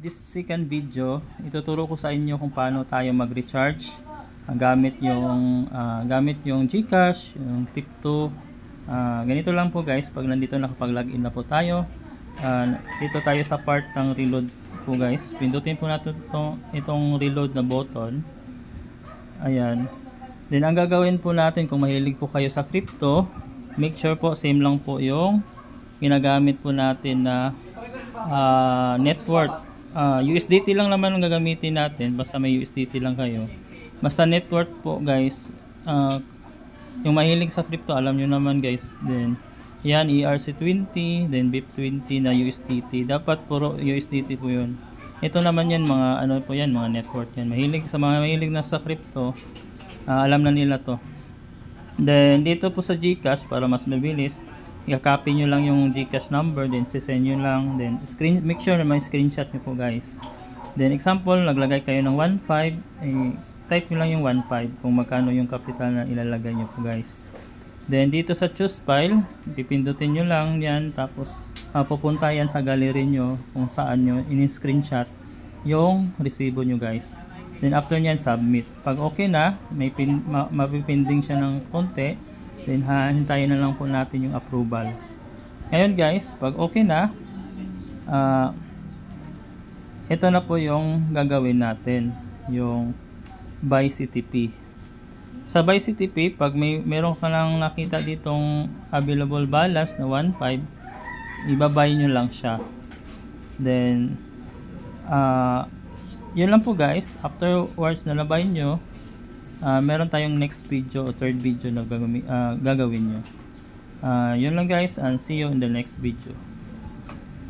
This second video, ituturo ko sa inyo kung paano tayo mag-recharge gamit yung GCash, yung crypto. Ganito lang po guys, pag nandito nakapag-login na po tayo. Dito tayo sa part ng reload po guys. Pindutin po natin itong reload na button. Ayan. Then ang gagawin po natin, kung mahilig po kayo sa crypto, make sure po same lang po yung ginagamit po natin na network. USDT lang naman ang gagamitin natin, basta may USDT lang kayo. Basta network po guys. Yung mahilig sa crypto, alam nyo naman guys. Then yan, ERC20, then BIP20 na USDT. Dapat puro USDT po yun. Ito naman yan, mga ano po yan, mga network yan. Sa mga mahilig na sa crypto, alam na nila to. Then dito po sa GCash, para mas mabilis, i-copy nyo lang yung GCash number, then sisend nyo lang, then make sure na may screenshot nyo po guys. Then example, naglagay kayo ng 1.5, type nyo lang yung 1.5 kung magkano yung capital na ilalagay nyo po guys. Then dito sa choose file, pipindutin nyo lang yan, tapos pupunta yan sa gallery nyo kung saan nyo in-screenshot yung resibo nyo guys. Then after nyan, submit. Pag okay na, mapipinding siya ng konti, then hintayin na lang po natin yung approval. Ngayon guys, pag okay na, ito na po yung gagawin natin, yung buy CTP. Sa buy CTP, pag meron ka lang nakita ditong available balance na 1.5, ibabay nyo lang siya. Then yun lang po guys. Afterwards na nabay nyo, meron tayong next video o third video na gagawin nyo. Yun lang guys, and see you in the next video.